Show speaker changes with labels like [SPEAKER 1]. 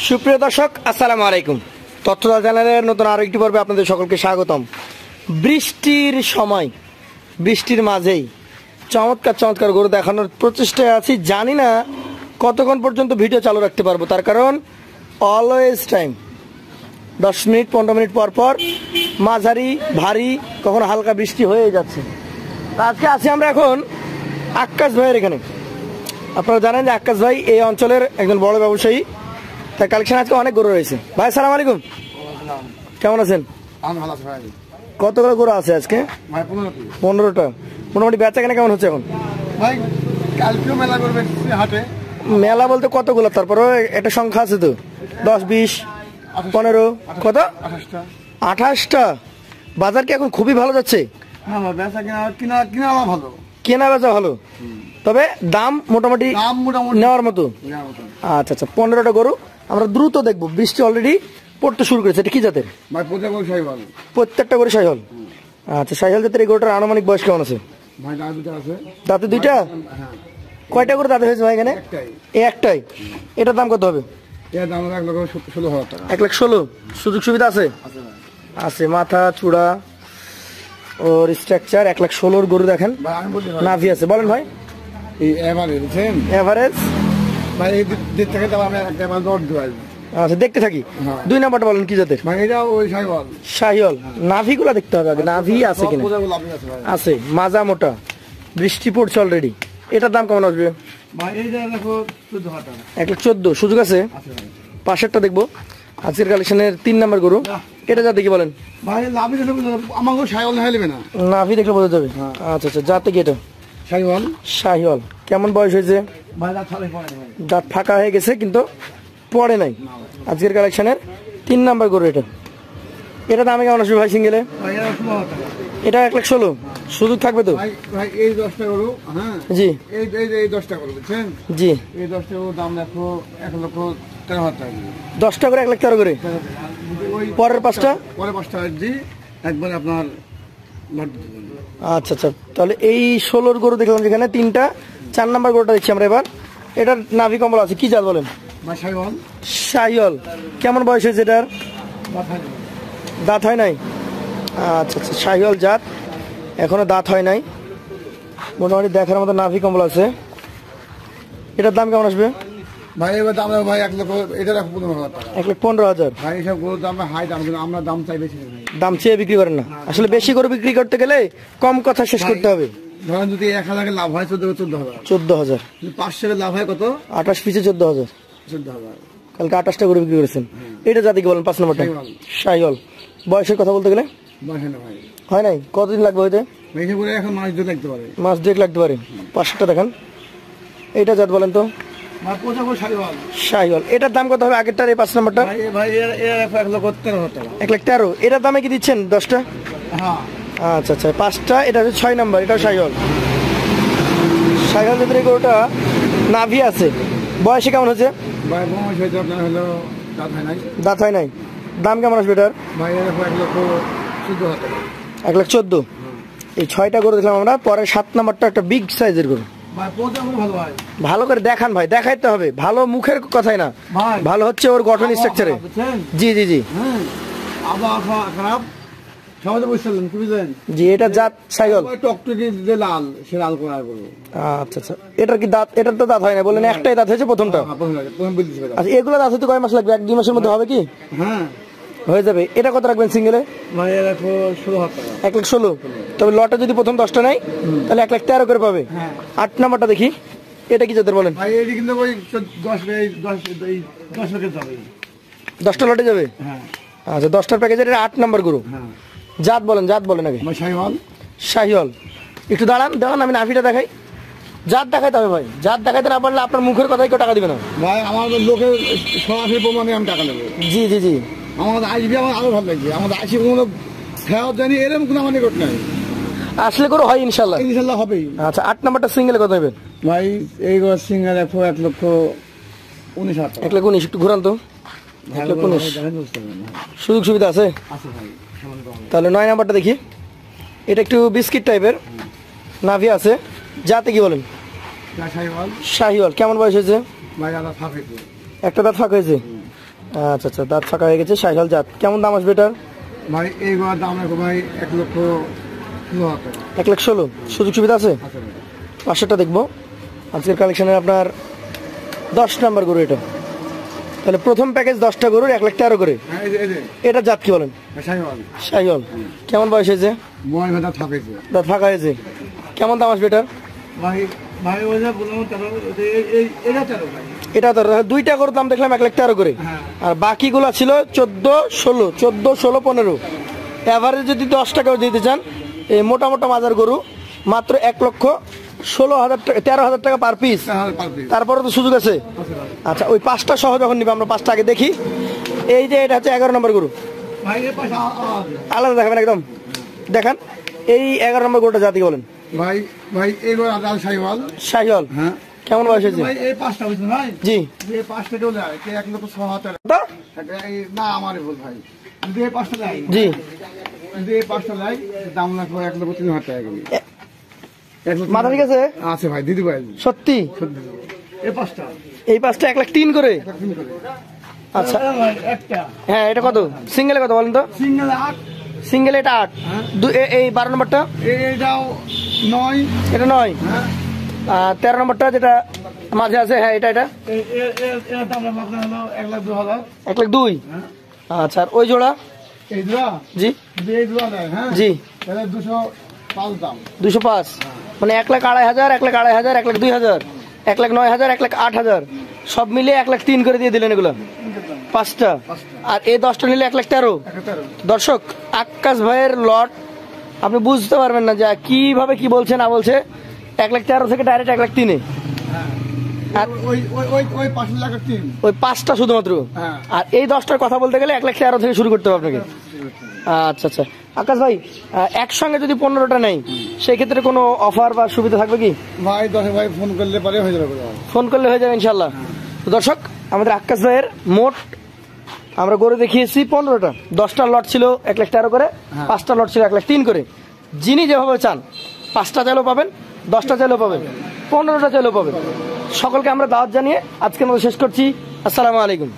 [SPEAKER 1] সুপ্রিয় দর্শক, আসসালামু আলাইকুম। তথ্যদা চ্যানেলের নতুন আরো একটি পর্বে আপনাদের সকলকে স্বাগতম। বৃষ্টির সময়, বৃষ্টির মাঝেই চমৎকার চমৎকার গরু দেখানোর প্রচেষ্টায় আছি। জানি না কতক্ষণ পর্যন্ত ভিডিও চালু রাখতে পারবো, তার কারণ অলওয়েজ টাইম 10 মিনিট 15 মিনিট পর পর মাঝারি ভারী কখনো হালকা বৃষ্টি হয়ে যাচ্ছে। আজকে আছি আমরা এখন আক্কাস ভাইয়ের এখানে। আপনারা জানেন যে আক্কাস ভাই এই অঞ্চলের একজন বড় ব্যবসায়ী, তার কালেকশন আজকে অনেক গরু রয়েছে। ভাই সালাম আলাইকুম, কেমন আছেন? কতগুলো গরু আছে আজকে? 15টা। মোটামুটি বেচা কেনা কেমন হচ্ছে এখন? মেলা বলতে কতগুলো? তারপরে একটা সংখ্যা আছে তো, 10 20 15 কত? 28টা। বাজার কি এখন খুবই ভালো যাচ্ছে? কেনা বেচা ভালো, তবে দাম মোটামুটি নেওয়ার মতো। আচ্ছা আচ্ছা, 15টা গরু আমরা দ্রুত দেখবো, বৃষ্টি অলরেডি পড়তে শুরু করেছে। এটা কি জাতের? প্রত্যেকটা গরু শাহিওয়াল। আচ্ছা, শাহিওয়াল জাতের এই গরুটার আনুমানিক বয়স কেমন আছে? দাঁতে দুইটা? কয়টা গরু দাঁতে হয়েছে ভাই এখানে? একটাই। এটার দাম কত হবে? 1,16,000। সুযোগ সুবিধা আছে? আছে। মাথা চূড়া ওর স্ট্রাকচার 1,16,000 গরু দেখেন, নাভি আছে। বলেন ভাই এভারেজ। আচ্ছা, দেখতে থাকি। 2 নাম্বারটা বলেন কি জাতের? শাহিওয়াল। নাভিগুলা দেখতে হবে আগে, নাভি আছে কিনা। আছে, মাজা মোটা, বৃষ্টি পড়ছে অলরেডি। এটার দাম কেমন আসবে? 1,14,000। সুযোগ আছে? পাশেরটা দেখবো, আজকের কালেকশনের 3 নাম্বার গরু। এটা জাতে কি বলেন? নাভি দেখলে বোঝা যাবে। আচ্ছা আচ্ছা, জাতে কি এটা? শাহিওয়াল। কেমন বয়স হয়েছে? দাঁত ফাঁকা হয়ে গেছে কিন্তু পড়ে নাই। আজকের কালেকশনের 3 নাম্বার গরু এটা। এটা দামে কেমন আসবে ভাই সিঙ্গেলে? এটা 1,16,000। সুযোগ থাকবে তো?
[SPEAKER 2] এই 10টা গরু,
[SPEAKER 1] জি
[SPEAKER 2] এই 10টা গরু বুঝছেন?
[SPEAKER 1] জি,
[SPEAKER 2] এই 10টা গরু দাম দেখো 1,13,000 টাকা।
[SPEAKER 1] 10টা করে 1,13,000 করে। পরের 5টা?
[SPEAKER 2] পরের 5টা জি একবার আপনার।
[SPEAKER 1] আচ্ছা আচ্ছা, তাহলে এই 16 গরু দেখলাম যেখানে 3টা। 4 নাম্বার গরুটা দেখছি আমরা এবার। এটার নাভি কম্বল আছে, কি জাত বলেন? শাহিওয়াল। কেমন বয়স হয়েছে এটার? দাঁত হয় নাই। আচ্ছা আচ্ছা, শাহিওয়াল জাত, এখনো দাঁত হয় নাই। মোটামুটি দেখার মতো নাভি কম্বল আছে। এটার দাম কেমন আসবে
[SPEAKER 2] ভাই? এবার দাম ভাই 1,00,000। এটা 15,000 টাকা।
[SPEAKER 1] 1,15,000
[SPEAKER 2] ভাই এসব গরুর দাম হাই দাম, কিন্তু আমরা দাম চাই বেশি।
[SPEAKER 1] দাম চেয়ে বিক্রি করেন না? আসলে বেশি করে বিক্রি করতে গেলে কম কথা শেষ করতে হবে।
[SPEAKER 2] ধরেন যদি 1,000 লাভ হয় 14,000।
[SPEAKER 1] 14,000।
[SPEAKER 2] 500 লাভ হয় কত?
[SPEAKER 1] 28 পিসে 14,000। কালকে 28টা করে বিক্রি করেছেন। এটা জাতি কি বলেন? 5 নম্বরটা শাহিওয়াল। বয়সের কথা বলতে গেলে হয় নাই। কতদিন লাগবে হইতে?
[SPEAKER 2] এখন মাস 2 লাগতে পারে।
[SPEAKER 1] মাস 2 লাগতে পারে। 500টা দেখান। এইটা জাত বলেন তো? শাহিওয়াল। এটার দাম কত হবে আগেরটার? এই 5 নম্বরটা 1,13,000। এটার দামে কি দিচ্ছেন 10টা? আচ্ছা আচ্ছা, 5টা। এটা হচ্ছে 6 নম্বর, এটাও শাহিওয়াল। শাহিওয়াল জাতের গরুটা নাভি আছে। বয়সে কেমন হচ্ছে? দাঁত হয় নাই। দাম কেমন আসবে এটার? 1,14,000। এই 6টা গরু দেখলাম আমরা। পরে 7 নম্বরটা একটা বিগ সাইজের গরু। ভালো করে দেখান ভাই, দেখাইতে হবে। ভালো মুখের কথাই না, ভালো হচ্ছে ওর গঠন স্ট্রাকচারে। জি জি জি জি, এটা জাত শাহিওয়াল। আচ্ছা আচ্ছা, এটার কি দাঁত? এটার তো দাঁত হয় না বললেন, একটাই দাঁত হয়েছে প্রথমটা। আচ্ছা, এগুলো দাঁত হতে কয় মাস লাগবে? 1-2 মাসের মধ্যে হবে কি? হয়ে যাবে। এটা কত রাখবেন সিঙ্গেলে? 1,16,000। তবে লটে যদি প্রথম 10টা নেয় তাহলে 1,13,000 করে পাবে। 8 নাম্বারটা দেখি, এটা কি জাতের বলেন? 10টা লটে যাবে। আচ্ছা, 10টার প্যাকেজের 8 নাম্বার গরু। জাত বলেন, জাত বলেন আগে। শাহিওয়াল। একটু দাঁড়ান দাঁড়ান, আমি নাভিটা দেখাই। জাত দেখাইতে হবে ভাই, জাত দেখাইতে না পারলে আপনার মুখের কথাই কেউ টাকা দিবে না
[SPEAKER 2] ভাই। আমার লোকের সরাসরি প্রমাণে আমি টাকা নেবো।
[SPEAKER 1] জি জি জি,
[SPEAKER 2] আমাদের আসবে, আমার আরো ভালো লাগছে। আমাদের আসি কোনো খেয়াল জানি, এরকম কোনো আমার নিকট নাই।
[SPEAKER 1] আসলে করে হয় ইনশাল্লাহ।
[SPEAKER 2] ইনশাল্লাহ হবেই।
[SPEAKER 1] আচ্ছা, 8 নাম্বারটা সিঙ্গেলে কত নেবেন
[SPEAKER 2] ভাই? এই সিঙ্গেল 1,19,000 টাকা।
[SPEAKER 1] 1,19,000। একটু ঘুরান তো। 1,19,000 সুযোগ সুবিধা আছে? তাহলে 9 নাম্বারটা দেখি। এটা একটু বিস্কিট টাইপের, নাভি আছে। জাতে কি বলেন? শাহিওয়াল। কেমন বয়স হয়েছে?
[SPEAKER 2] ভাই
[SPEAKER 1] একটা দাঁত ফাঁক হয়েছে। আচ্ছা আচ্ছা, দাঁত ফাঁকা হয়ে গেছে, শাহিওয়াল জাত। কেমন দাম আসবে এটার?
[SPEAKER 2] ভাই এইবার দাম রাখো ভাই 1,16,000 টাকা।
[SPEAKER 1] 1,16,000। সুযোগ সুবিধা আছে?
[SPEAKER 2] আচ্ছা ভাই।
[SPEAKER 1] পাঁচশোটা দেখবো আজকের কালেকশনের আপনার 10 নাম্বার গরু এটা। তাহলে প্রথম প্যাকেজ 10টা গরুর 1,13,000 করে।
[SPEAKER 2] হ্যাঁ, এই যে
[SPEAKER 1] এটা জাত কি বলেন?
[SPEAKER 2] শাহিওয়াল।
[SPEAKER 1] শাহিওয়াল। কেমন বয়স হয়েছে?
[SPEAKER 2] মোবাইল ভেতর থাকেছে
[SPEAKER 1] দাঁত ফাঁকা হয়েছে। কেমন দাম আসবে এটার?
[SPEAKER 2] ভাই। ভাই ওই যে বললাম এটা 13 ভাই।
[SPEAKER 1] এটা তো দুইটা গরুর দাম দেখলাম 1,13,000 করে,
[SPEAKER 2] হ্যাঁ।
[SPEAKER 1] আর বাকিগুলো ছিল 14, 16, 14, 16, 15। এভারেজ যদি 10 টাকাও দিতে চান, এই মোটা মোটা মাজার গরু মাত্র 1,16,000 টাকা, 13,000 টাকা পার পিস। তারপরে তো সুযোগ আছে। আচ্ছা, ওই 5টা সহ যখন নিবে, আমরা 5টা আগে দেখি। এই যে এটা হচ্ছে 11 নম্বর গরু,
[SPEAKER 2] ভাই এর পাশে
[SPEAKER 1] আলাদা দেখাবেন একদম। দেখান এই 11 নম্বর গরুটা জাতি বলেন।
[SPEAKER 2] ভাই। ভাই এইবার আদাল শাহিওয়াল।
[SPEAKER 1] শাহিওয়াল।
[SPEAKER 2] হ্যাঁ।
[SPEAKER 1] কেমন বয়স হয়েছে?
[SPEAKER 2] ভাই এই 5টা বুঝছেন ভাই?
[SPEAKER 1] জি।
[SPEAKER 2] এই 5টা ডলে আর কি 1,16,000
[SPEAKER 1] তো?
[SPEAKER 2] না আমারই ভুল ভাই। যদি এই 5টা লাই,
[SPEAKER 1] জি।
[SPEAKER 2] যদি এই 5টা লাই দাম লাগবে 1,03,000 টাকা করে।
[SPEAKER 1] মাথা ঠিক আছে?
[SPEAKER 2] আছে ভাই, দিদি ভাই।
[SPEAKER 1] সত্যি?
[SPEAKER 2] এই 5টা,
[SPEAKER 1] এই 5টা 1,03,000 করে? আচ্ছা
[SPEAKER 2] ভাই একটা
[SPEAKER 1] হ্যাঁ, এটা কত সিঙ্গেলে কত বলেন তো?
[SPEAKER 2] সিঙ্গেল 8,
[SPEAKER 1] সিঙ্গেল এটা 8। এই 12 নম্বরটা?
[SPEAKER 2] এইটাও 9।
[SPEAKER 1] এটা 9।
[SPEAKER 2] হ্যাঁ।
[SPEAKER 1] আর 13 নম্বরটা যেটা মাঝে আছে, হ্যাঁ এটা এটা
[SPEAKER 2] এর দাম লাগবে হলো 1,02,000।
[SPEAKER 1] 1,02,000।
[SPEAKER 2] হ্যাঁ।
[SPEAKER 1] আচ্ছা, আর ওই জোড়া?
[SPEAKER 2] এই দুয়া,
[SPEAKER 1] জি
[SPEAKER 2] যদি এই দুয়া নেয়, হ্যাঁ
[SPEAKER 1] জি,
[SPEAKER 2] তাহলে 205 দাম।
[SPEAKER 1] 205। মানে 1,02,000, 1,02,000, 1,02,000, 1,09,000, 1,08,000, সব মিলে 1,03,000 করে দিয়ে দিলেন এগুলো 5টা। আর এই 10টা নিলে 1,13,000।
[SPEAKER 2] 1,13,000।
[SPEAKER 1] দর্শক, আক্কাস ভাইয়ের লট আপনি বুঝতে পারবেন না যে কিভাবে কি বলছে না বলছে। 1,13,000 থেকে ডাইরেক্ট 1,03,000। আর
[SPEAKER 2] ওই ওই ওই ওই 5,00,000 3।
[SPEAKER 1] ওই 5টা শুধুমাত্র।
[SPEAKER 2] হ্যাঁ।
[SPEAKER 1] আর এই 10টার কথা বলতে গেলে 1,13,000 থেকে শুরু করতে হবে আপনাকে। আচ্ছা আচ্ছা, আকাশ ভাই, একসঙ্গে যদি 15টা নেই, সেই ক্ষেত্রে কোনো অফার বা সুবিধা থাকবে কি?
[SPEAKER 2] ভাই 10 ভাই ফোন করলে পরে হয়ে যাবে।
[SPEAKER 1] ফোন করলে হয়ে যাবে ইনশাল্লাহ। তো দর্শক, আমাদের আকাশ ভাইয়ের মোট আমরা গরু দেখিয়েছি 15টা। 10টা লট ছিল 1,13,000 করে, 5টা লট ছিল 1,03,000 করে। যিনি যেভাবে চান, 5টা চাইলেও পাবেন, 10টা চাইলেও পাবেন, 15টা চাইলেও পাবেন। সকলকে আমরা দাওয়াত জানিয়ে আজকের মতো শেষ করছি। আসসালামু আলাইকুম।